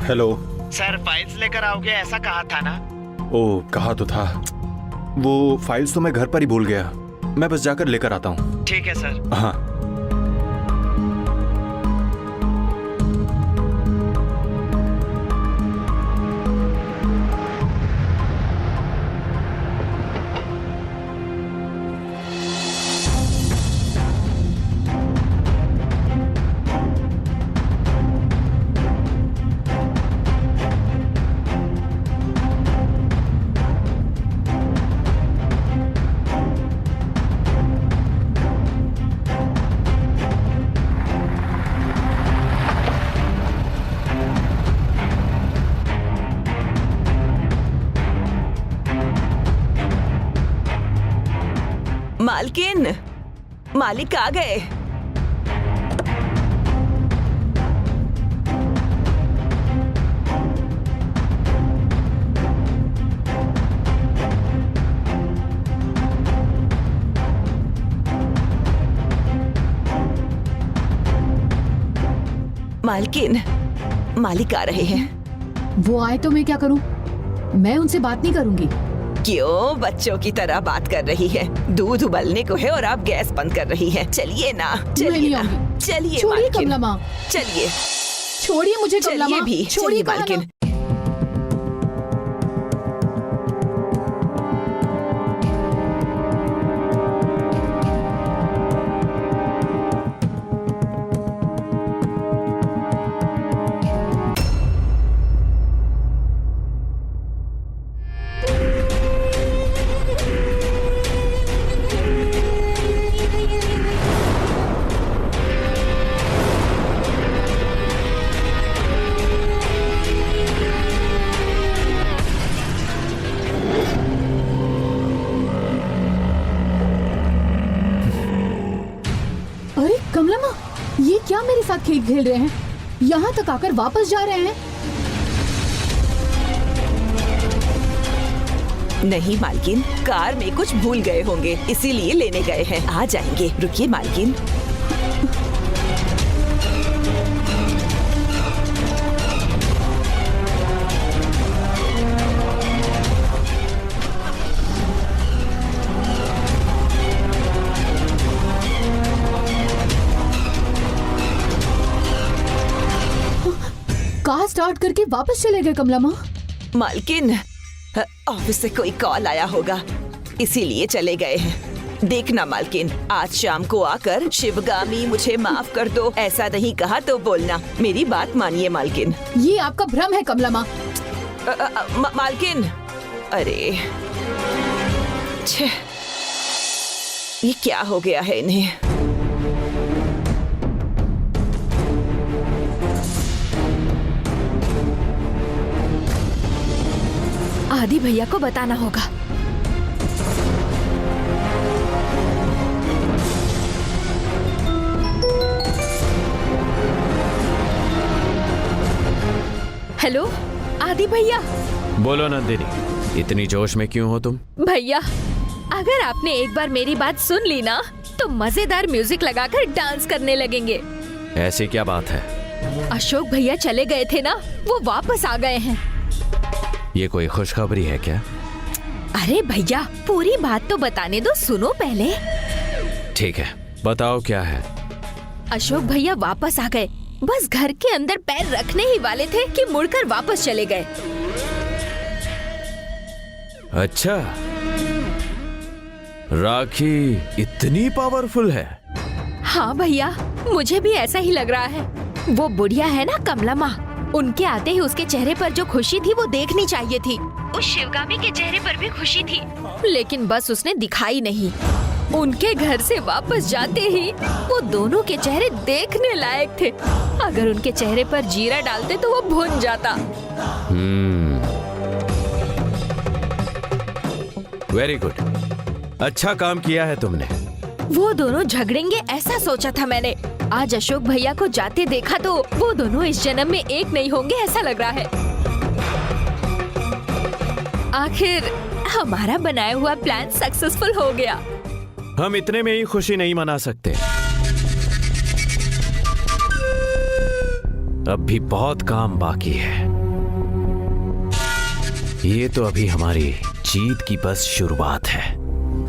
Hello. Sir files लेकर आओगे ऐसा कहा था ना? ओ, कहा तो था। वो फाइल्स तो मैं घर पर ही भूल गया। मैं बस जाकर लेकर आता हूँ। ठीक है सर। हाँ। मालकिन, मालिक आ गए। मालकिन, मालिक आ रहे हैं। वो आए तो मैं क्या करूं? मैं उनसे बात नहीं करूंगी। क्यों बच्चों की तरह बात कर रही है? दूध उबलने को है और आप गैस बंद कर रही हैं। चलिए ना, मैं चलिए नहीं ना, आऊंगी। चलिए छोड़िए मालकिन, कमला माँ, चलिए, छोड़िए मुझे कमला चलिए माँ, भी, छोड़िए चलिए मालकिन। अरे कमला माँ, ये क्या मेरे साथ खेल खेल रहे हैं? यहाँ तक आकर वापस जा रहे हैं। नहीं मालकिन, कार में कुछ भूल गए होंगे, इसीलिए लेने गए हैं। आ जाएंगे, रुकिए मालकिन। कार स्टार्ट करके वापस चले गए कमला माँ। मालकिन, ऑफिस से कोई कॉल आया होगा, इसीलिए चले गए हैं। देखना मालकिन, आज शाम को आकर शिवगामी मुझे माफ कर दो ऐसा नहीं कहा तो बोलना। मेरी बात मानिए मालकिन। ये आपका भ्रम है कमला माँ। मालकिन, अरे छे, ये क्या हो गया है इन्हें? आदि भैया को बताना होगा। हेलो आदि भैया। बोलो नंदिनी, इतनी जोश में क्यों हो तुम? भैया, अगर आपने एक बार मेरी बात सुन ली ना तो मजेदार म्यूजिक लगाकर डांस करने लगेंगे। ऐसी क्या बात है? अशोक भैया चले गए थे ना, वो वापस आ गए हैं। ये कोई खुशखबरी है क्या? अरे भैया, पूरी बात तो बताने दो, सुनो पहले। ठीक है, बताओ क्या है। अशोक भैया वापस आ गए, बस घर के अंदर पैर रखने ही वाले थे कि मुड़कर वापस चले गए। अच्छा, राखी इतनी पावरफुल है? हाँ भैया, मुझे भी ऐसा ही लग रहा है। वो बुढ़िया है ना कमला माँ, उनके आते ही उसके चेहरे पर जो खुशी थी वो देखनी चाहिए थी। उस शिवगामी के चेहरे पर भी खुशी थी, लेकिन बस उसने दिखाई नहीं। उनके घर से वापस जाते ही वो दोनों के चेहरे देखने लायक थे। अगर उनके चेहरे पर जीरा डालते तो वो भुन जाता। वेरी गुड, अच्छा काम किया है तुमने। वो दोनों झगड़ेंगे ऐसा सोचा था मैंने। आज अशोक भैया को जाते देखा तो वो दोनों इस जन्म में एक नहीं होंगे ऐसा लग रहा है। आखिर हमारा बनाया हुआ प्लान सक्सेसफुल हो गया। हम इतने में ही खुशी नहीं मना सकते, अब भी बहुत काम बाकी है। ये तो अभी हमारी जीत की बस शुरुआत है।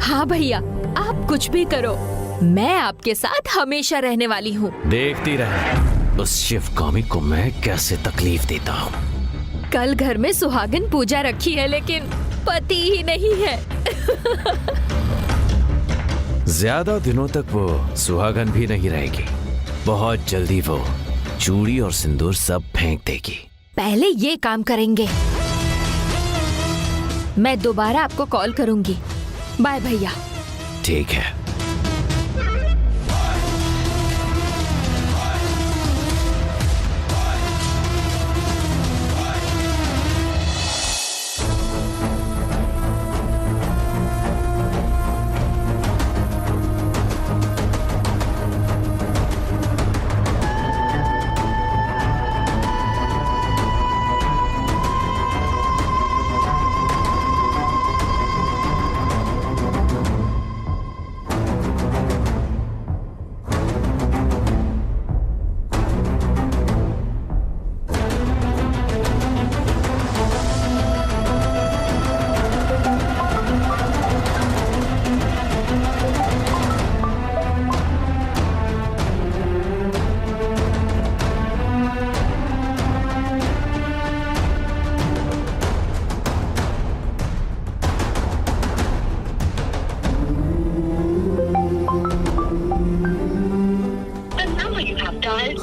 हाँ भैया, आप कुछ भी करो, मैं आपके साथ हमेशा रहने वाली हूँ। देखती रहे उस शिवगामी को मैं कैसे तकलीफ देता हूँ। कल घर में सुहागन पूजा रखी है, लेकिन पति ही नहीं है। ज्यादा दिनों तक वो सुहागन भी नहीं रहेगी। बहुत जल्दी वो चूड़ी और सिंदूर सब फेंक देगी। पहले ये काम करेंगे। मैं दोबारा आपको कॉल करूंगी। बाय भैया। ठीक है।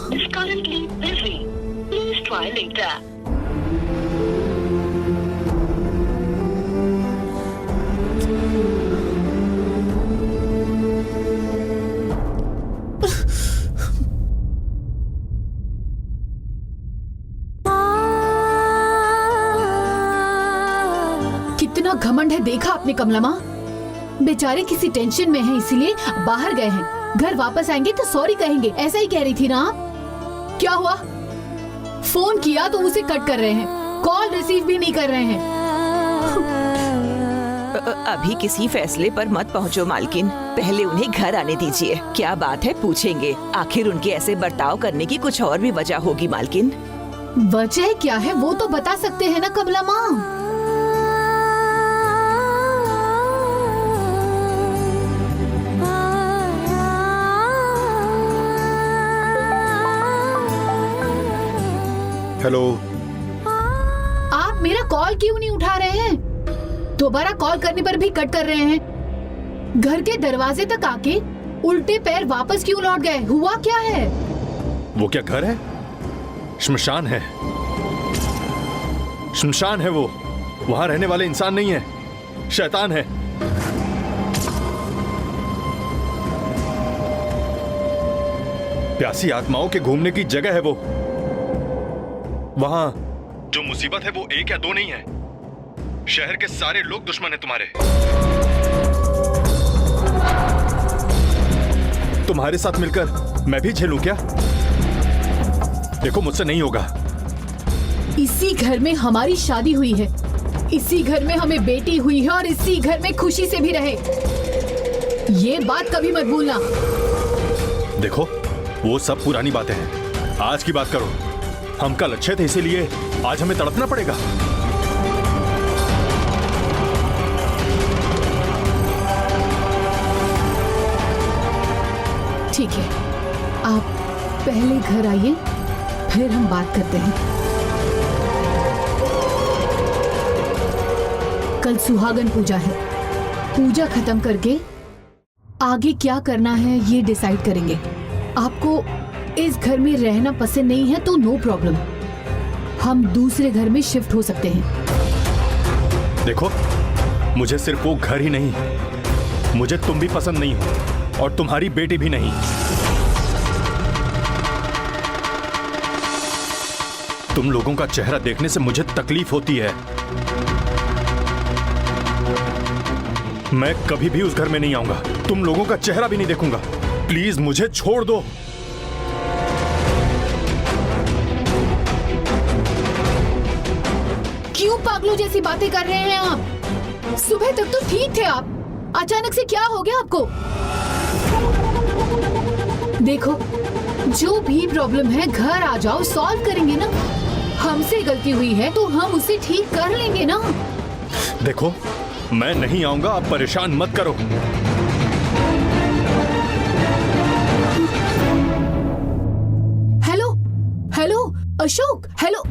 is currently busy. Please try later. कितना घमंड है देखा आपने कमला माँ। बेचारे किसी टेंशन में हैं इसीलिए बाहर गए हैं। घर वापस आएंगे तो सॉरी कहेंगे, ऐसा ही कह रही थी ना आप। क्या हुआ? फोन किया तो उसे कट कर रहे हैं, कॉल रिसीव भी नहीं कर रहे हैं। अभी किसी फैसले पर मत पहुंचो मालकिन, पहले उन्हें घर आने दीजिए। क्या बात है पूछेंगे, आखिर उनके ऐसे बर्ताव करने की कुछ और भी वजह होगी मालकिन। वजह क्या है वो तो बता सकते हैं ना कमला माँ। हेलो, आप मेरा कॉल क्यों नहीं उठा रहे हैं? दोबारा कॉल करने पर भी कट कर रहे हैं। घर के दरवाजे तक आके उल्टे पैर वापस क्यों लौट गए? हुआ क्या है? वो क्या घर है? श्मशान है। श्मशान है वो। वहां रहने वाले इंसान नहीं है, शैतान है। प्यासी आत्माओं के घूमने की जगह है वो। वहां जो मुसीबत है वो एक या दो नहीं है, शहर के सारे लोग दुश्मन हैं तुम्हारे। तुम्हारे साथ मिलकर मैं भी झेलूं क्या? देखो मुझसे नहीं होगा। इसी घर में हमारी शादी हुई है, इसी घर में हमें बेटी हुई है और इसी घर में खुशी से भी रहे। ये बात कभी मत भूलना। देखो वो सब पुरानी बातें हैं, आज की बात करो। हम कल अच्छे थे इसीलिए आज हमें तड़पना पड़ेगा। ठीक है, आप पहले घर आइए, फिर हम बात करते हैं। कल सुहागन पूजा है, पूजा खत्म करके आगे क्या करना है ये डिसाइड करेंगे। आपको इस घर में रहना पसंद नहीं है तो नो प्रॉब्लम, हम दूसरे घर में शिफ्ट हो सकते हैं। देखो मुझे सिर्फ वो घर ही नहीं, मुझे तुम भी पसंद नहीं हो और तुम्हारी बेटी भी नहीं। तुम लोगों का चेहरा देखने से मुझे तकलीफ होती है। मैं कभी भी उस घर में नहीं आऊंगा, तुम लोगों का चेहरा भी नहीं देखूंगा। प्लीज मुझे छोड़ दो। क्यों पागलों जैसी बातें कर रहे हैं आप? सुबह तक तो ठीक थे आप, अचानक से क्या हो गया आपको? देखो जो भी प्रॉब्लम है घर आ जाओ, सॉल्व करेंगे ना। हमसे गलती हुई है तो हम उसे ठीक कर लेंगे ना। देखो, मैं नहीं आऊंगा, आप परेशान मत करो। Hello hello Ashok, hello.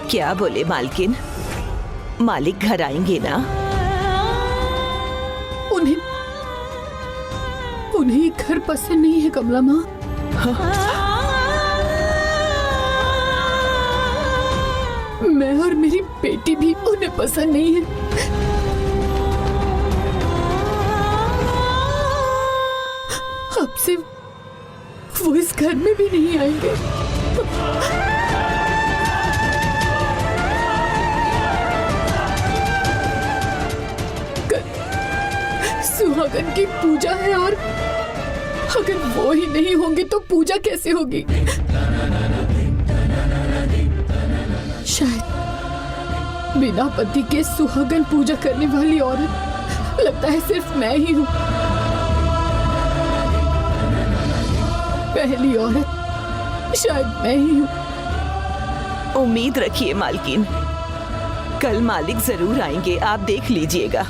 क्या बोले मालकिन? मालिक घर आएंगे ना? उन्हें घर पसंद नहीं है कमला माँ। मैं और मेरी बेटी भी उन्हें पसंद नहीं है। अब से वो इस घर में भी नहीं आएंगे। सुहागन की पूजा है और अगर वो ही नहीं होंगे तो पूजा कैसे होगी? शायद बिना पति के सुहागन पूजा करने वाली औरत लगता है सिर्फ मैं ही हूँ। पहली औरत शायद मैं ही हूँ। उम्मीद रखिए मालकिन, कल मालिक जरूर आएंगे, आप देख लीजिएगा।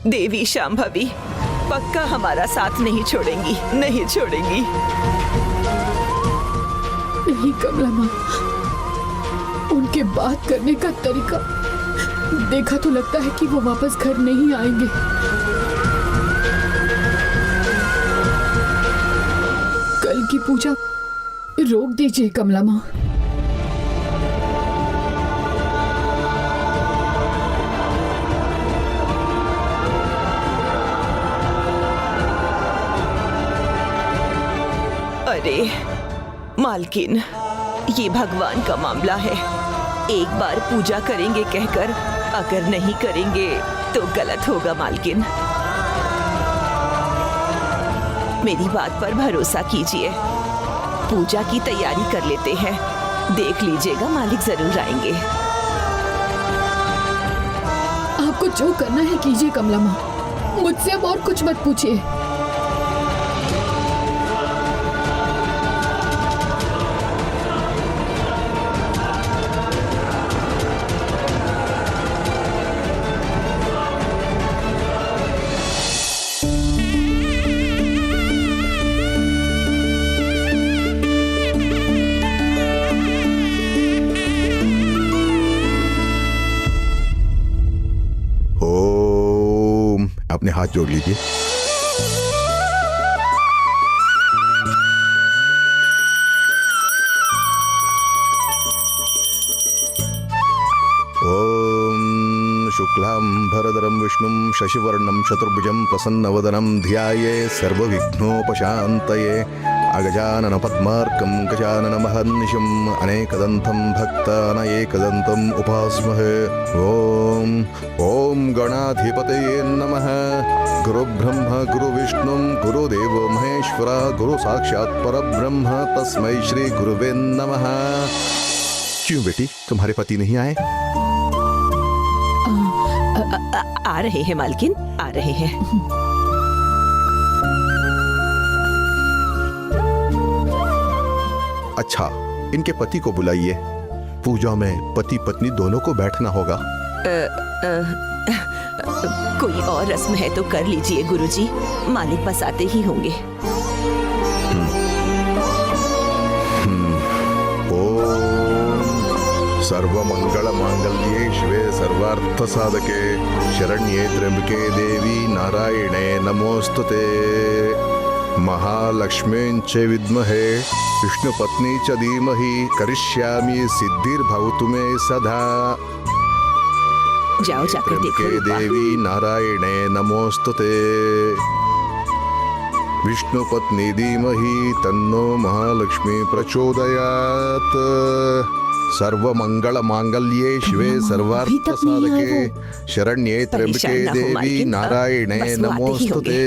देवी शांभवी पक्का हमारा साथ नहीं छोड़ेंगी, नहीं छोड़ेंगी। नहीं कमला माँ, उनके बात करने का तरीका देखा तो लगता है कि वो वापस घर नहीं आएंगे। कल की पूजा रोक दीजिए कमला माँ। अरे मालकिन, ये भगवान का मामला है। एक बार पूजा करेंगे कहकर अगर नहीं करेंगे तो गलत होगा मालकिन। मेरी बात पर भरोसा कीजिए, पूजा की तैयारी कर लेते हैं, देख लीजिएगा मालिक जरूर आएंगे। आपको जो करना है कीजिए कमला माँ, मुझसे अब और कुछ मत पूछिए। अपने हाथ जोड़ लीजिए। ओम शुक्लांबरधरं विष्णुं शशिवर्णं चतुर्भुजं प्रसन्नवदनं ध्याये सर्वविघ्नोपशान्तये अगजानन पद्मार्कं गजाननमहर्निशम् अनेकदन्तं भक्तानायेकदन्तम् उपास्महे। ओम गणाधिपतये नमः। गुरुब्रह्म गुरुविष्णु गुरुदेवो महेश्वरा गुरु साक्षात् परब्रह्म तस्मै श्री गुरुवे नमः। क्यों बेटी, तुम्हारे पति नहीं आए? आ रहे हैं मालकिन, आ रहे हैं। अच्छा, इनके पति को बुलाइए। पूजा में पति पत्नी दोनों को बैठना होगा। कोई और रस्म है तो कर लीजिए गुरुजी, मालिक बस आते ही होंगे। ओम सर्वमंगल मांगल्ये शिवे सर्वार्थ साधके शरण्ये त्र्यंबके देवी नारायणे नमोस्तुते। महालक्ष्मीं च विद्महे विष्णुपत्नी च धीमहि करिष्यामि सिद्धिर्भवतु मे सदा। जाओ जाकर देखो। देवी नारायणे नमोस्तुते। विष्णुपत्नी धीमहि तन्नो महालक्ष्मी प्रचोदयात्। सर्वमंगलमांगल्ये शिवे सर्वार्थसाधके शरण्ये त्र्यंबके परेशान ना हो, देवी मालकिन। नारायणे बस वो आते ही नमोस्तुते।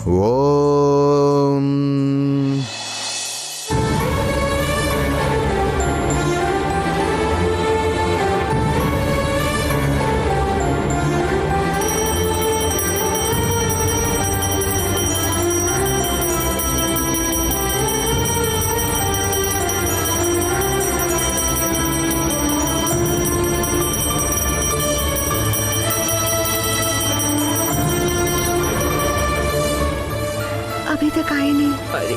ओम। अभी तक आए नहीं। अरे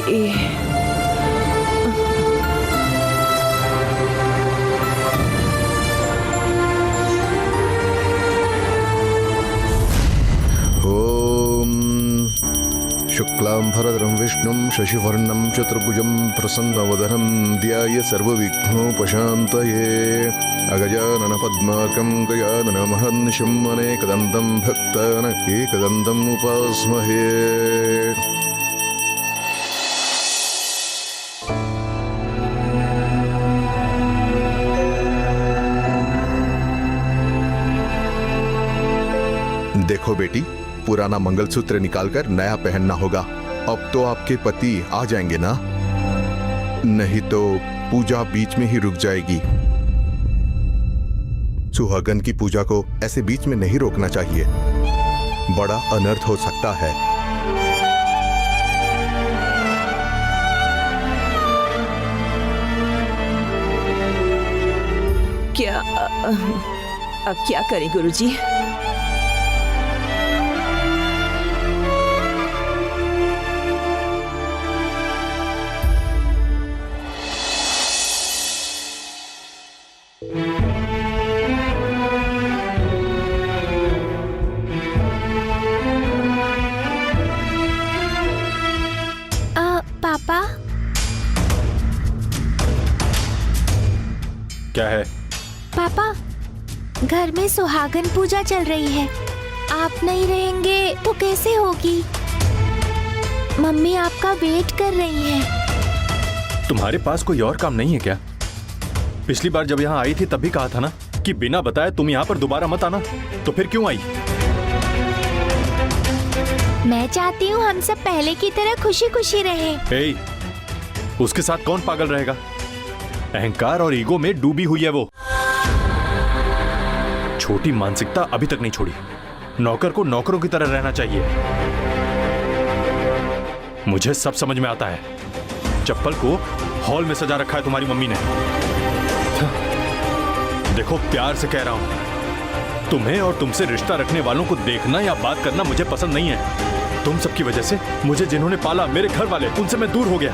ओम। शुक्लांबरधरं विष्णुं शशिवर्णं चतुर्भुजं प्रसन्नवदनं ध्याये सर्वविघ्नोपशान्तये। अगजानन पद्मार्कं गजाननमहर्निशम् अनेकदन्तं भक्तान् एकदन्तम् उपास्महे। देखो बेटी, पुराना मंगलसूत्र निकालकर नया पहनना होगा। अब तो आपके पति आ जाएंगे ना, नहीं तो पूजा बीच में ही रुक जाएगी। सुहागन की पूजा को ऐसे बीच में नहीं रोकना चाहिए, बड़ा अनर्थ हो सकता है। अब क्या करें गुरुजी? पापा, क्या है? पापा, घर में सुहागन पूजा चल रही है। आप नहीं रहेंगे तो कैसे होगी? मम्मी आपका वेट कर रही हैं। तुम्हारे पास कोई और काम नहीं है क्या? पिछली बार जब यहाँ आई थी तब भी कहा था ना कि बिना बताए तुम यहाँ पर दोबारा मत आना, तो फिर क्यों आई? मैं चाहती हूँ हम सब पहले की तरह खुशी खुशी रहें। उसके साथ कौन पागल रहेगा? अहंकार और ईगो में डूबी हुई है वो। छोटी मानसिकता अभी तक नहीं छोड़ी। नौकर को नौकरों की तरह रहना चाहिए। मुझे सब समझ में आता है। चप्पल को हॉल में सजा रखा है तुम्हारी मम्मी ने। देखो, प्यार से कह रहा हूं, तुम्हें और तुमसे रिश्ता रखने वालों को देखना या बात करना मुझे पसंद नहीं है। तुम सबकी वजह से मुझे जिन्होंने पाला, मेरे घर वाले, उनसे मैं दूर हो गया।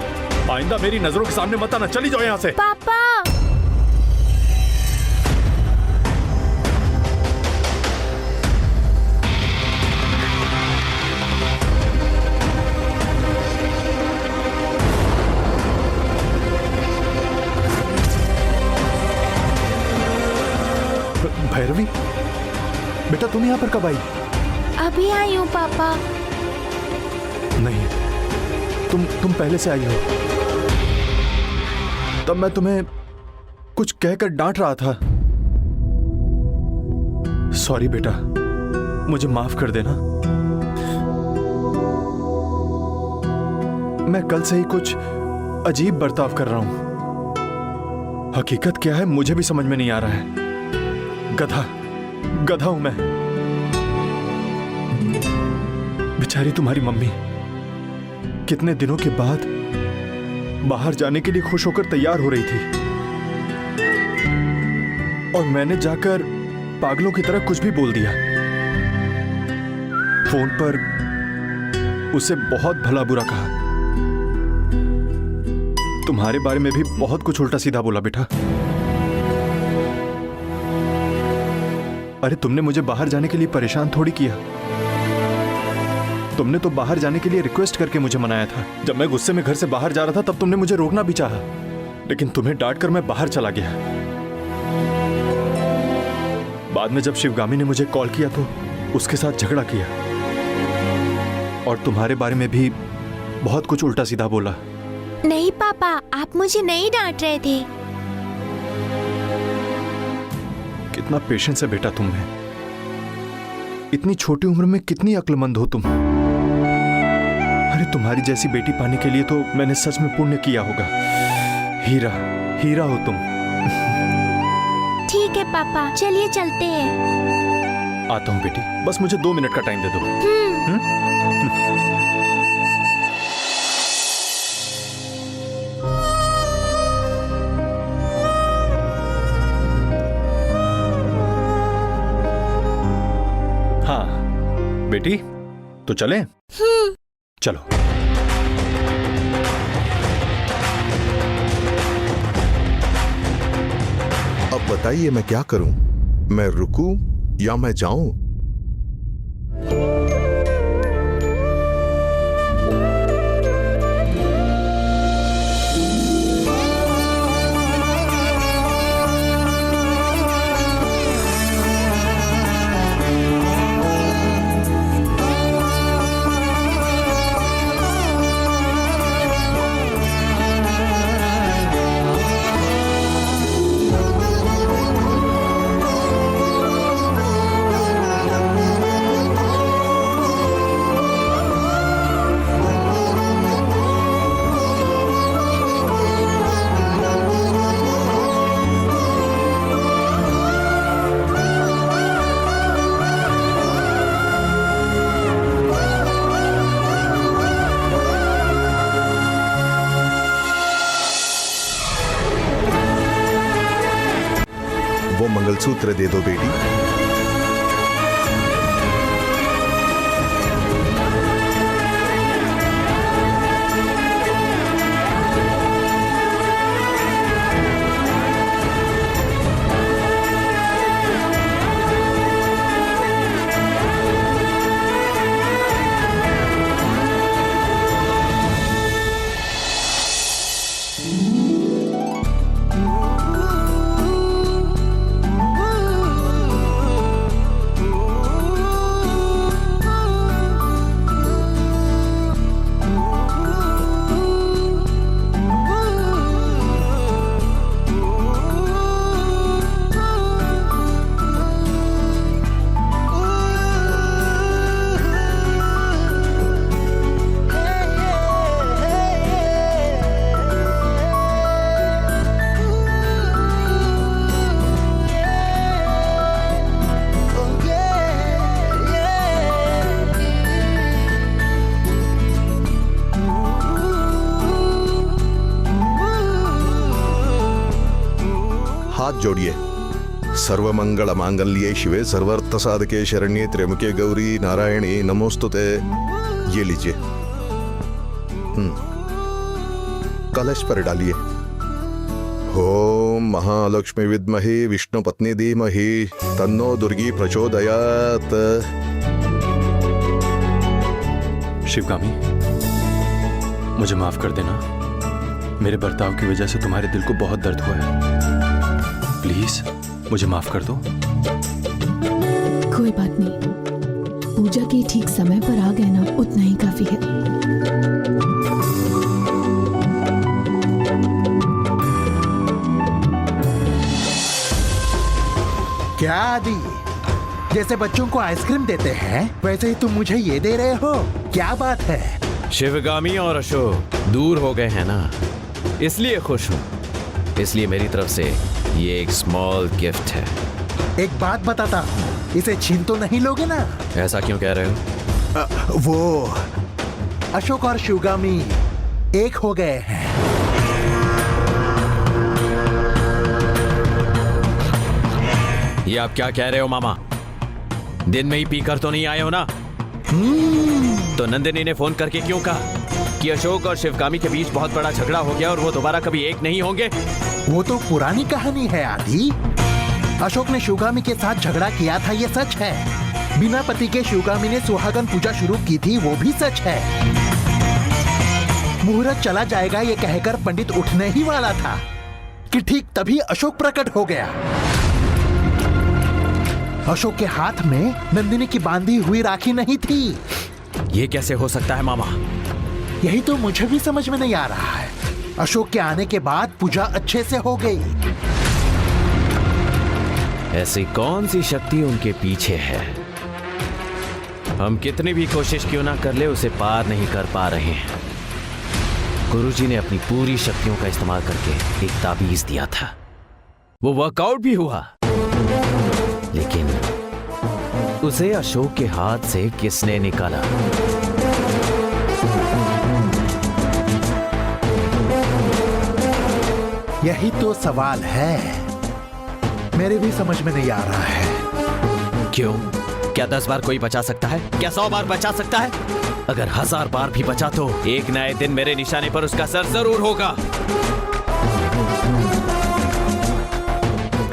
आइंदा मेरी नजरों के सामने मत आना। चली जाओ यहाँ से। पापा, भैरवी, बेटा तुम यहाँ पर कब आई? अभी आई हूँ पापा। नहीं, तुम पहले से आई हो। तब मैं तुम्हें कुछ कहकर डांट रहा था। सॉरी बेटा, मुझे माफ कर देना। मैं कल से ही कुछ अजीब बर्ताव कर रहा हूं। हकीकत क्या है मुझे भी समझ में नहीं आ रहा है। गधा हूं मैं। बेचारी तुम्हारी मम्मी कितने दिनों के बाद बाहर जाने के लिए खुश होकर तैयार हो रही थी, और मैंने जाकर पागलों की तरह कुछ भी बोल दिया। फोन पर उसे बहुत भला बुरा कहा। तुम्हारे बारे में भी बहुत कुछ उल्टा सीधा बोला बेटा। अरे तुमने मुझे बाहर जाने के लिए परेशान थोड़ी किया। तुमने तो बाहर जाने के लिए रिक्वेस्ट करके मुझे मनाया था। जब मैं गुस्से में घर से बाहर जा रहा था तब तुमने मुझे रोकना भी चाहा, लेकिन तुम्हें डांट कर मैं बाहर चला गया। बाद में जब शिवगामी ने मुझे कॉल किया तो उसके साथ झगड़ा किया, और तुम्हारे बारे में भी बहुत कुछ उल्टा सीधा बोला। नहीं पापा, आप मुझे नहीं डांट रहे थे। कितना पेशेंस है बेटा तुम में। इतनी छोटी उम्र में कितनी अक्लमंद हो तुम। अरे तुम्हारी जैसी बेटी पाने के लिए तो मैंने सच में पुण्य किया होगा। हीरा, हीरा हो तुम। ठीक है पापा, चलिए चलते हैं। आता हूँ बेटी, बस मुझे 2 मिनट का टाइम दे दो। हाँ बेटी, तो चलें? चलो। अब बताइए मैं क्या करूं? मैं रुकूं या मैं जाऊं? वो मंगलसूत्र दे दो बेटी। हाथ जोड़िए। सर्वमंगल मांगल्ये शिवे सर्वार्थ साधके शरण्ये त्र्यंबके गौरी नारायणी नमोस्तुते। ये लीजिए। कलश पर डालिए। ओम महालक्ष्मी विद्महे विष्णु पत्नी धीमहि तन्नो दुर्गी प्रचोदयात्। शिवगामी, मुझे माफ कर देना। मेरे बर्ताव की वजह से तुम्हारे दिल को बहुत दर्द हुआ है। प्लीज मुझे माफ कर दो। कोई बात नहीं, पूजा के ठीक समय पर आ गए ना, उतना ही काफी है। क्या आदि, जैसे बच्चों को आइसक्रीम देते हैं वैसे ही तुम मुझे ये दे रहे हो? क्या बात है? शिवगामी और अशोक दूर हो गए हैं ना, इसलिए खुश हूँ। इसलिए मेरी तरफ से ये एक स्मॉल गिफ्ट है। एक बात बताता हूँ, इसे छीन तो नहीं लोगे ना? ऐसा क्यों कह रहे हो? वो अशोक और शिवगामी एक हो गए हैं। ये आप क्या कह रहे हो मामा? दिन में ही पीकर तो नहीं आए हो ना? तो नंदिनी ने फोन करके क्यों कहा कि अशोक और शिवगामी के बीच बहुत बड़ा झगड़ा हो गया और वो दोबारा कभी एक नहीं होंगे? वो तो पुरानी कहानी है आदि। अशोक ने शिवगामी के साथ झगड़ा किया था, ये सच है। बिना पति के शिवगामी ने सुहागन पूजा शुरू की थी, वो भी सच है। मुहूर्त चला जाएगा ये कहकर पंडित उठने ही वाला था कि ठीक तभी अशोक प्रकट हो गया। अशोक के हाथ में नंदिनी की बांधी हुई राखी नहीं थी। ये कैसे हो सकता है मामा? यही तो मुझे भी समझ में नहीं आ रहा है। अशोक के आने के बाद पूजा अच्छे से हो गई। ऐसी कौन सी शक्ति उनके पीछे है? हम कितनी भी कोशिश क्यों ना कर ले, उसे पार नहीं कर पा रहे हैं। गुरुजी ने अपनी पूरी शक्तियों का इस्तेमाल करके एक ताबीज दिया था, वो वर्कआउट भी हुआ, लेकिन उसे अशोक के हाथ से किसने निकाला? यही तो सवाल है, मेरे भी समझ में नहीं आ रहा है। क्यों? क्या 10 बार कोई बचा सकता है? क्या 100 बार बचा सकता है? अगर 1000 बार भी बचा तो एक ना एक दिन मेरे निशाने पर उसका सर जरूर होगा।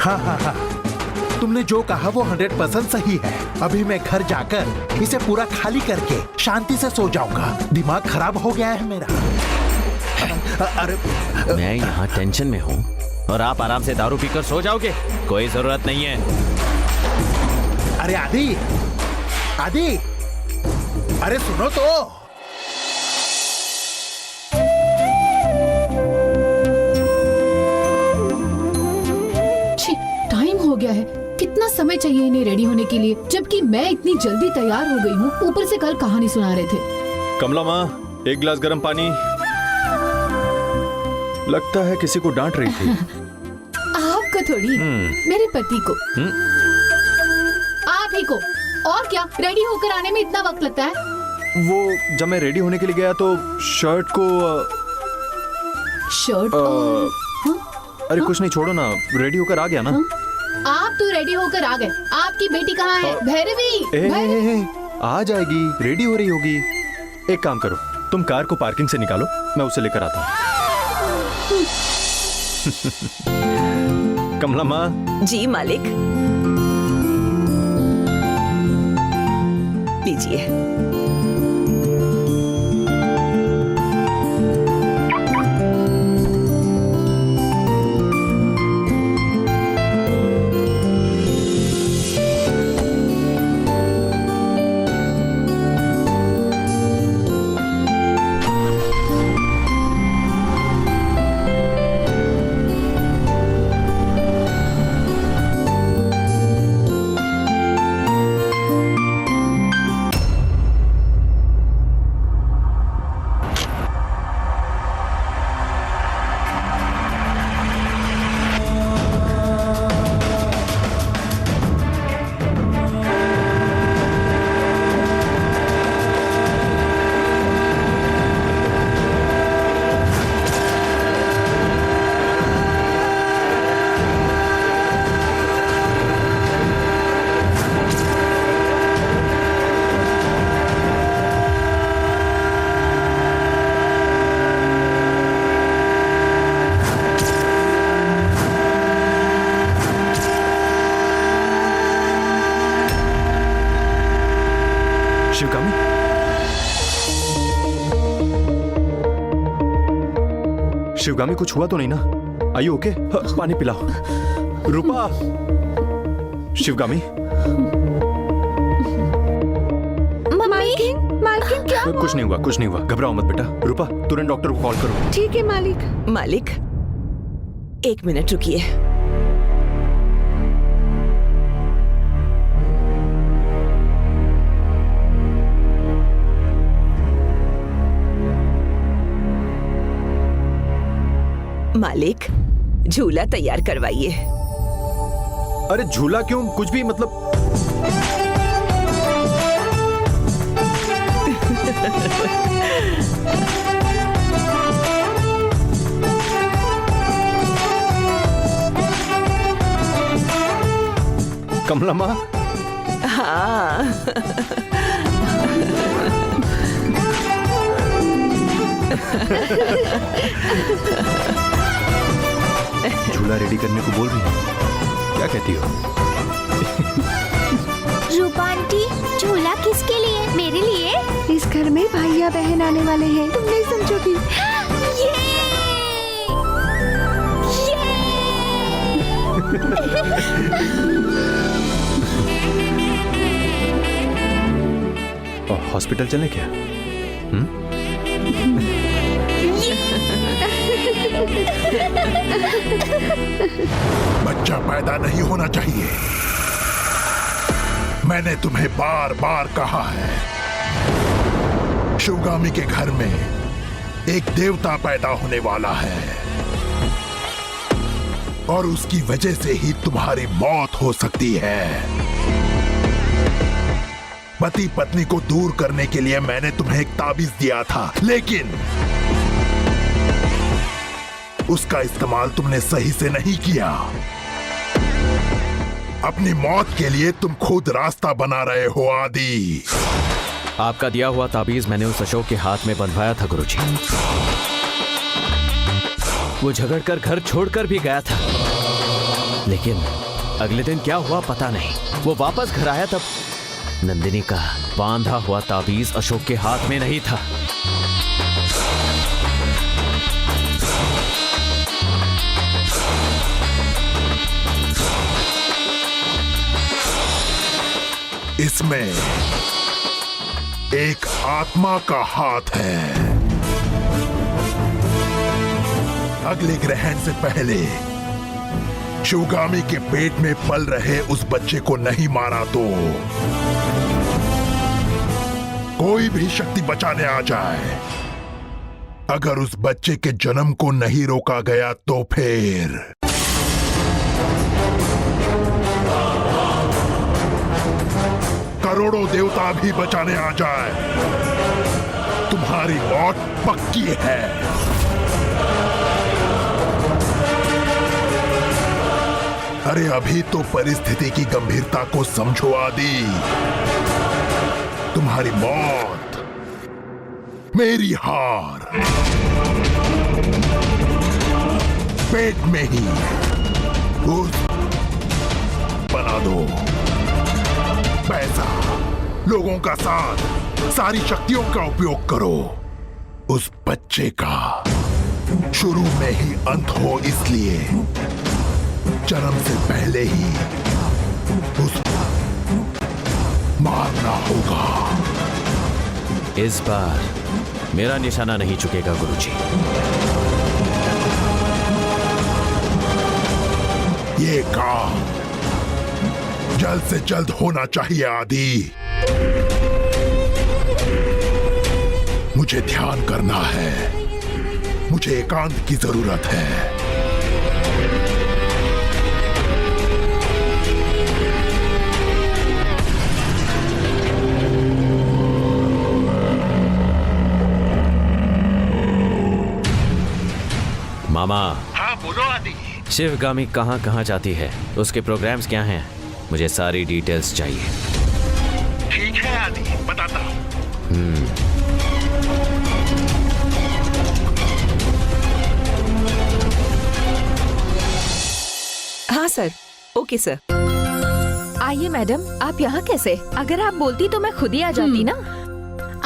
हाँ, तुमने जो कहा वो 100% सही है। अभी मैं घर जाकर इसे पूरा खाली करके शांति से सो जाऊंगा। दिमाग खराब हो गया है मेरा। अरे मैं यहाँ टेंशन में हूँ और आप आराम से दारू पीकर सो जाओगे? कोई जरूरत नहीं है। अरे आदि, अरे सुनो तो। टाइम हो गया है। कितना समय चाहिए इन्हें रेडी होने के लिए, जबकि मैं इतनी जल्दी तैयार हो गई हूँ। ऊपर से कल कहानी सुना रहे थे। कमला माँ, एक गिलास गर्म पानी। लगता है किसी को डांट रही थी। आपको थोड़ी, मेरे पति को। आप ही को। और क्या, रेडी होकर आने में इतना वक्त लगता है? वो जब मैं रेडी होने के लिए गया तो शर्ट को शर्ट अरे कुछ नहीं, छोड़ो ना, रेडी होकर आ गया ना। आप तो रेडी होकर आ गए। आपकी बेटी कहाँ है? भैरवी। आ जाएगी, रेडी हो रही होगी। एक काम करो, तुम कार को पार्किंग से निकालो, मैं उसे लेकर आता हूँ। कमला माँ। जी मालिक, लीजिए। शिवगामी, शिवगामी कुछ हुआ तो नहीं ना? आइए ओके, पानी पिलाओ। रूपा, शिवगामी। मालकिन क्या? कुछ नहीं हुआ, कुछ नहीं हुआ, घबराओ मत बेटा। रूपा, तुरंत डॉक्टर को कॉल करो। ठीक है मालिक। मालिक, 1 मिनट रुकिए। मालिक, झूला तैयार करवाइए। अरे झूला क्यों? कुछ भी मतलब। कमला माँ। हाँ। झूला रेडी करने को बोल रही है, क्या कहती हो? रूपा आंटी, झूला किसके लिए? मेरे लिए। इस घर में भैया बहन आने वाले हैं, तुम नहीं समझोगी। हॉस्पिटल चले क्या? बच्चा पैदा नहीं होना चाहिए। मैंने तुम्हें बार बार कहा है, शिवगामी के घर में एक देवता पैदा होने वाला है और उसकी वजह से ही तुम्हारी मौत हो सकती है। पति पत्नी को दूर करने के लिए मैंने तुम्हें एक ताबीज दिया था, लेकिन उसका इस्तेमाल तुमने सही से नहीं किया। अपनी मौत के लिए तुम खुद रास्ता बना रहे हो आदि। आपका दिया हुआ ताबीज मैंने उस अशोक के हाथ में बंधवाया था गुरुजी। वो झगड़कर घर छोड़कर भी गया था, लेकिन अगले दिन क्या हुआ पता नहीं। वो वापस घर आया तब नंदिनी का बांधा हुआ ताबीज अशोक के हाथ में नहीं था। इसमें एक आत्मा का हाथ है। अगले ग्रहण से पहले शिवगामी के पेट में पल रहे उस बच्चे को नहीं मारा तो कोई भी शक्ति बचाने आ जाए, अगर उस बच्चे के जन्म को नहीं रोका गया तो फिर करोड़ों देवता भी बचाने आ जाए, तुम्हारी मौत पक्की है। अरे अभी तो परिस्थिति की गंभीरता को समझो आदि। तुम्हारी मौत मेरी हार। पेट में ही उस बना दो। पैसा, लोगों का साथ, सारी शक्तियों का उपयोग करो। उस बच्चे का शुरू में ही अंत हो, इसलिए जन्म से पहले ही उस मारना होगा। इस बार मेरा निशाना नहीं चुकेगा गुरुजी। ये काम जल्द से जल्द होना चाहिए आदि। मुझे ध्यान करना है, मुझे एकांत की जरूरत है। मामा। हाँ बोलो आदि। शिवगामी कहाँ कहाँ जाती है, उसके प्रोग्राम्स क्या हैं, मुझे सारी डिटेल्स चाहिए। ठीक है आदि, बताता हूँ। हाँ सर, ओके सर। आइए मैडम, आप यहाँ कैसे? अगर आप बोलती तो मैं खुद ही आ जाती ना।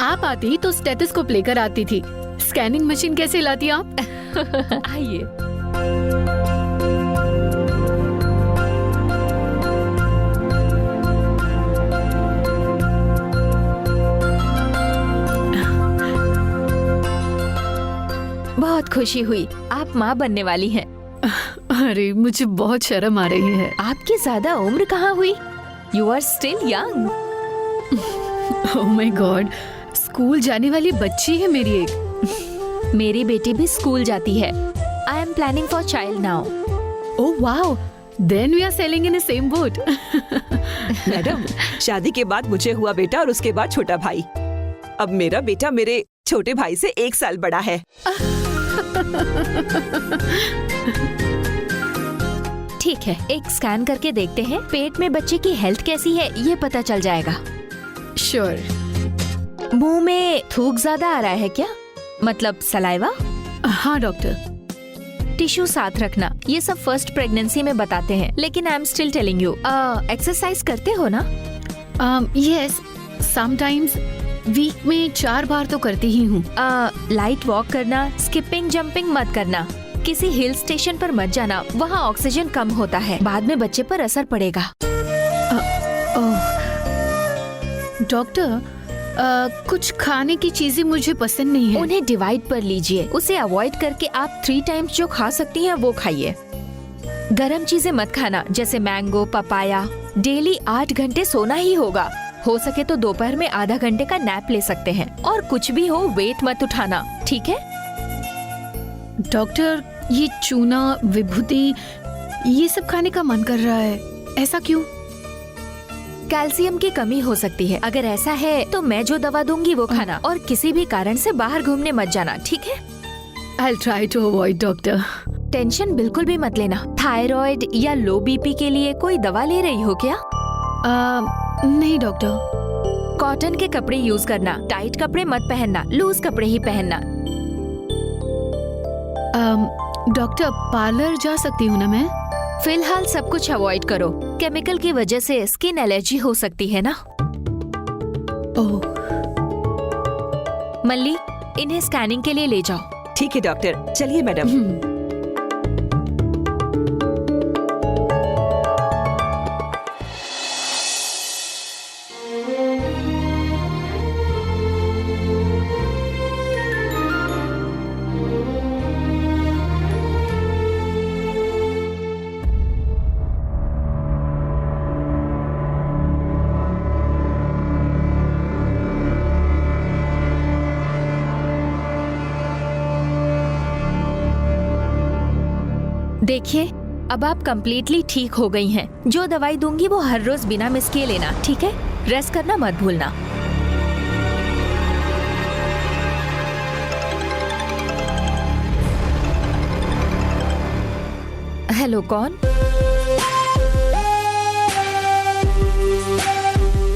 आप आती तो स्टेथोस्कोप लेकर आती थी। स्कैनिंग मशीन कैसे लाती आप? आइए। बहुत खुशी हुई, आप माँ बनने वाली हैं। अरे मुझे बहुत शर्म आ रही है। आपकी ज्यादा उम्र कहाँ हुई? You are still young. Oh my god, school जाने वाली बच्ची है मेरी एक। मेरी बेटी भी स्कूल जाती है। I am planning for child now. Oh wow, then we are sailing in the same boat. Madam, शादी के बाद मुझे हुआ बेटा और उसके बाद छोटा भाई। अब मेरा बेटा मेरे छोटे भाई से 1 साल बड़ा है। ठीक है, एक स्कैन करके देखते हैं पेट में बच्चे की हेल्थ कैसी है, ये पता चल जाएगा। श्योर। मुंह में थूक ज्यादा आ रहा है क्या? मतलब सलाइवा? हाँ डॉक्टर। टिश्यू साथ रखना, ये सब फर्स्ट प्रेगनेंसी में बताते हैं, लेकिन I am still telling you. Exercise करते हो ना? यस, समटाइम्स वीक में 4 बार तो करती ही हूँ। लाइट वॉक करना, स्किपिंग जंपिंग मत करना। किसी हिल स्टेशन पर मत जाना, वहाँ ऑक्सीजन कम होता है, बाद में बच्चे पर असर पड़ेगा। डॉक्टर, कुछ खाने की चीजें मुझे पसंद नहीं है। उन्हें डिवाइड पर लीजिए, उसे अवॉइड करके आप 3 टाइम्स जो खा सकती हैं वो खाइए। गरम चीजें मत खाना, जैसे मैंगो, पपाया। डेली 8 घंटे सोना ही होगा। हो सके तो दोपहर में आधा घंटे का नैप ले सकते हैं। और कुछ भी हो, वेट मत उठाना, ठीक है? डॉक्टर, ये चूना, विभूति, ये सब खाने का मन कर रहा है, ऐसा क्यों? कैल्शियम की कमी हो सकती है। अगर ऐसा है तो मैं जो दवा दूंगी वो खाना, और किसी भी कारण से बाहर घूमने मत जाना, ठीक है? I'll try to avoid, doctor. Tension बिल्कुल भी मत लेना। थायराइड या लो बीपी के लिए कोई दवा ले रही हो क्या? नहीं डॉक्टर। कॉटन के कपड़े यूज करना, टाइट कपड़े मत पहनना, लूज कपड़े ही पहनना। डॉक्टर, पार्लर जा सकती हूँ ना मैं? फिलहाल सब कुछ अवॉइड करो। केमिकल की वजह से स्किन एलर्जी हो सकती है ना। ओह। मल्ली, इन्हें स्कैनिंग के लिए ले जाओ। ठीक है डॉक्टर, चलिए मैडम। देखिए, अब आप कम्प्लीटली ठीक हो गई हैं। जो दवाई दूंगी वो हर रोज बिना मिस किए लेना, ठीक है? रेस्ट करना मत भूलना। हेलो, कौन?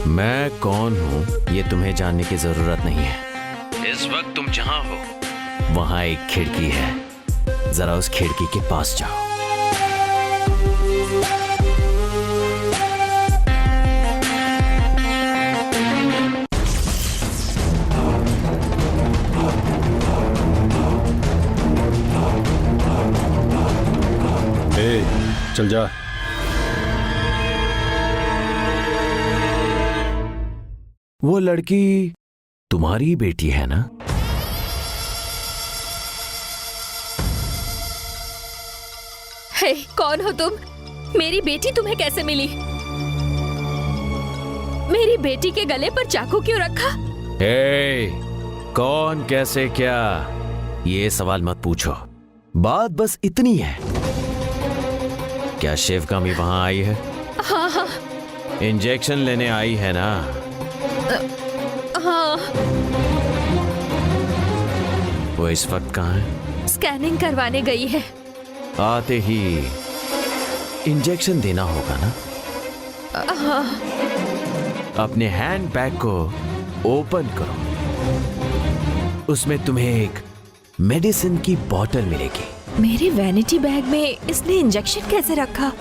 मैं कौन हूँ ये तुम्हें जानने की जरूरत नहीं है। इस वक्त तुम जहाँ हो वहाँ एक खिड़की है, जरा उस खिड़की के पास जाओ। चल जा। वो लड़की तुम्हारी बेटी है ना? हे, कौन हो तुम? मेरी बेटी तुम्हें कैसे मिली? मेरी बेटी के गले पर चाकू क्यों रखा? हे, कौन, कैसे, क्या, ये सवाल मत पूछो। बात बस इतनी है, क्या शिवगामी वहां आई है? हाँ हाँ। इंजेक्शन लेने आई है ना? हाँ। वो इस वक्त कहाँ है? स्कैनिंग करवाने गई है। आते ही इंजेक्शन देना होगा ना? हाँ। अपने हैंड बैग को ओपन करो, उसमें तुम्हें एक मेडिसिन की बोतल मिलेगी। मेरे वैनिटी बैग में इसने इंजेक्शन कैसे रखा?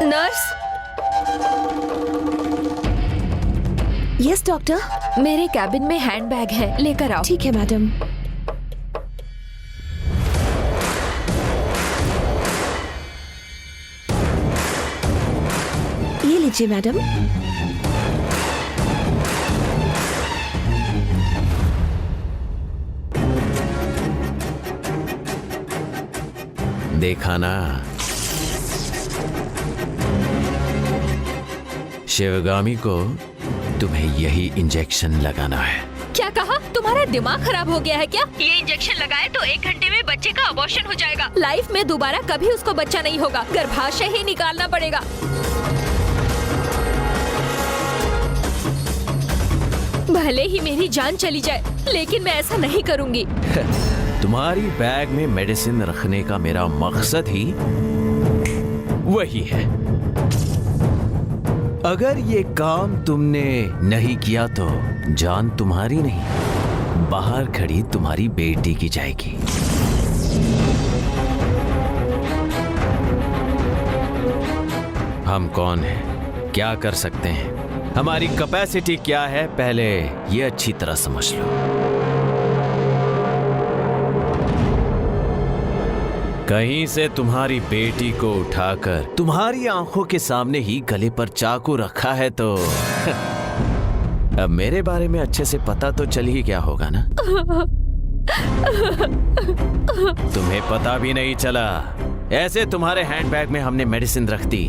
नर्स। Yes doctor. मेरे कैबिन में हैंड बैग है, लेकर आओ। ठीक है मैडम। ये लीजिए मैडम। देखा ना, शिवगामी को तुम्हें यही इंजेक्शन लगाना है। क्या कहा? तुम्हारा दिमाग खराब हो गया है क्या? ये इंजेक्शन लगाए तो 1 घंटे में बच्चे का अबॉर्शन हो जाएगा। लाइफ में दोबारा कभी उसको बच्चा नहीं होगा, गर्भाशय ही निकालना पड़ेगा। भले ही मेरी जान चली जाए, लेकिन मैं ऐसा नहीं करूंगी। तुम्हारी बैग में मेडिसिन रखने का मेरा मकसद ही वही है। अगर ये काम तुमने नहीं किया तो जान तुम्हारी नहीं, बाहर खड़ी तुम्हारी बेटी की जाएगी। हम कौन हैं, क्या कर सकते हैं, हमारी कैपेसिटी क्या है, पहले ये अच्छी तरह समझ लो। कहीं से तुम्हारी बेटी को उठाकर तुम्हारी आंखों के सामने ही गले पर चाकू रखा है तो अब मेरे बारे में अच्छे से पता तो चल ही गया होगा ना। तुम्हें पता भी नहीं चला, ऐसे तुम्हारे हैंडबैग में हमने मेडिसिन रख दी।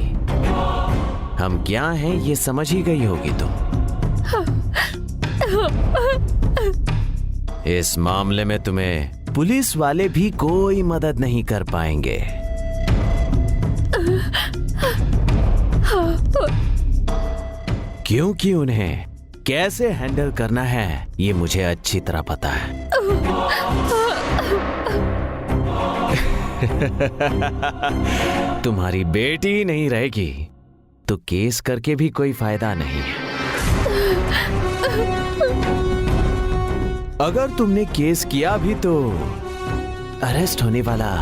हम क्या हैं ये समझ ही गई होगी तुम। इस मामले में तुम्हें पुलिस वाले भी कोई मदद नहीं कर पाएंगे। क्योंकि उन्हें कैसे हैंडल करना है ये मुझे अच्छी तरह पता है। तुम्हारी बेटी नहीं रहेगी तो केस करके भी कोई फायदा नहीं है। अगर तुमने केस किया भी तो अरेस्ट होने वाला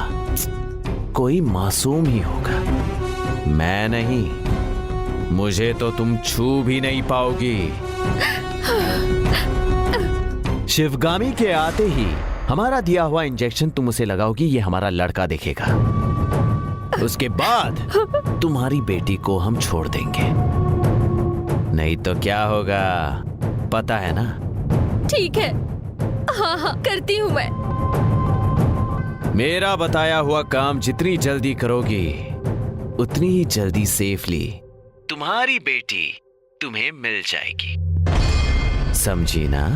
कोई मासूम ही होगा, मैं नहीं। मुझे तो तुम छू भी नहीं पाओगी। शिवगामी के आते ही हमारा दिया हुआ इंजेक्शन तुम उसे लगाओगी, ये हमारा लड़का देखेगा। उसके बाद तुम्हारी बेटी को हम छोड़ देंगे, नहीं तो क्या होगा पता है ना। ठीक है, हाँ हाँ करती हूँ मैं। मेरा बताया हुआ काम जितनी जल्दी करोगी उतनी ही जल्दी सेफली तुम्हारी बेटी तुम्हें मिल जाएगी, समझी ना।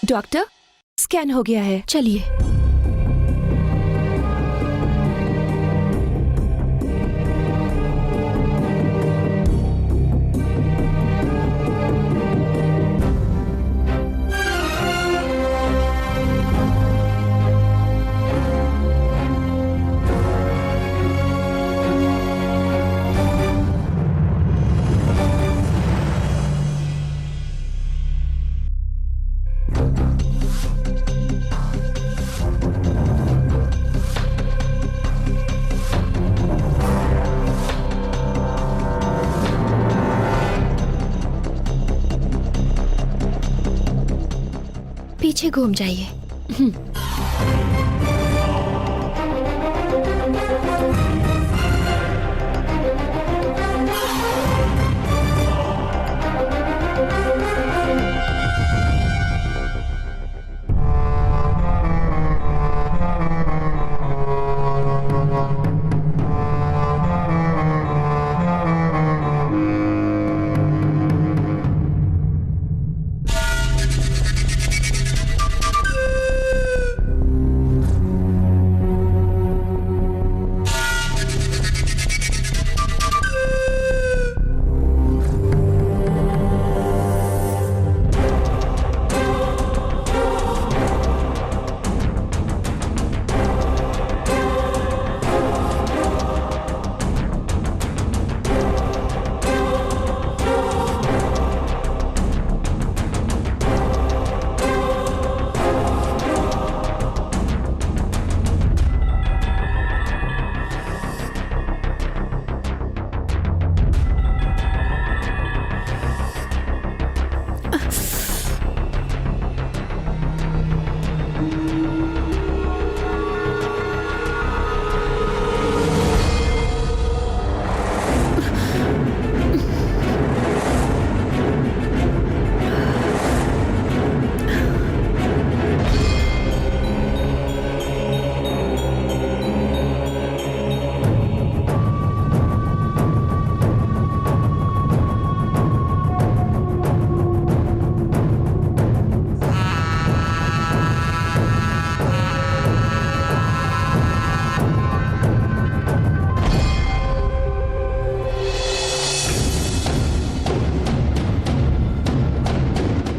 डॉक्टर, स्कैन हो गया है, चलिए। पीछे घूम जाइए।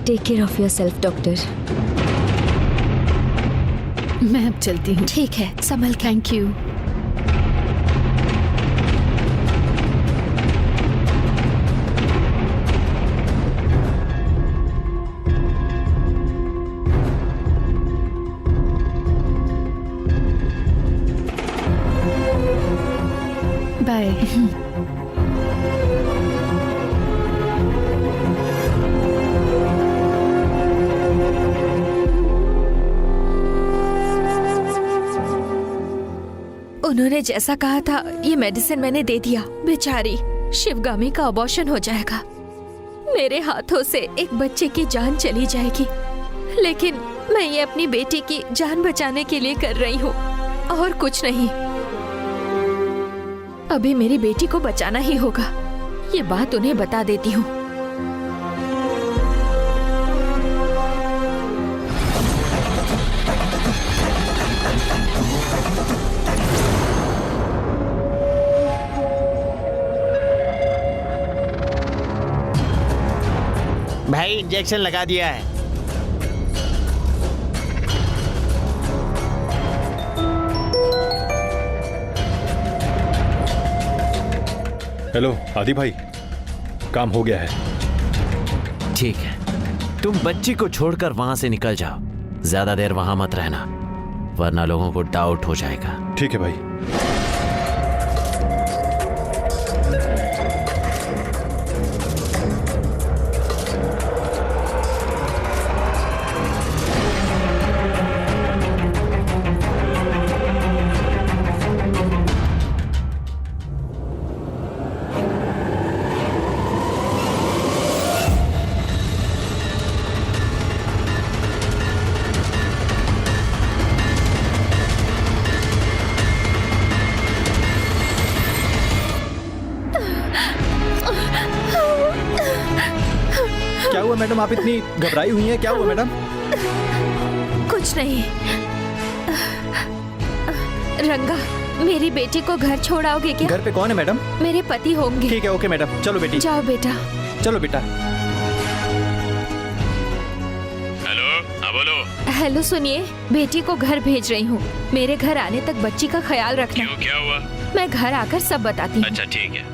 Take care of yourself doctor. मैं अब चलती हूँ। ठीक है, संभल। Thank you. बाय। उन्होंने जैसा कहा था ये मेडिसिन मैंने दे दिया। बेचारी शिवगामी का अबॉर्शन हो जाएगा। मेरे हाथों से एक बच्चे की जान चली जाएगी, लेकिन मैं ये अपनी बेटी की जान बचाने के लिए कर रही हूँ और कुछ नहीं। अभी मेरी बेटी को बचाना ही होगा। ये बात उन्हें बता देती हूँ। भाई इंजेक्शन लगा दिया है। हेलो आदि भाई, काम हो गया है। ठीक है, तुम बच्ची को छोड़कर वहां से निकल जाओ। ज्यादा देर वहां मत रहना, वरना लोगों को डाउट हो जाएगा। ठीक है भाई। क्या हुआ मैडम, आप इतनी घबराई हुई हैं? क्या हुआ मैडम? कुछ नहीं। रंगा, मेरी बेटी को घर छोड़ाओगे क्या? घर पे कौन है मैडम? मेरे पति होंगे। ठीक है, ओके मैडम। चलो बेटी, जाओ बेटा। चलो बेटा। हेलो, हाँ बोलो। हेलो, सुनिए, बेटी को घर भेज रही हूँ। मेरे घर आने तक बच्ची का ख्याल रखना। क्या हुआ? मैं घर आकर सब बताती हूँ। अच्छा ठीक है।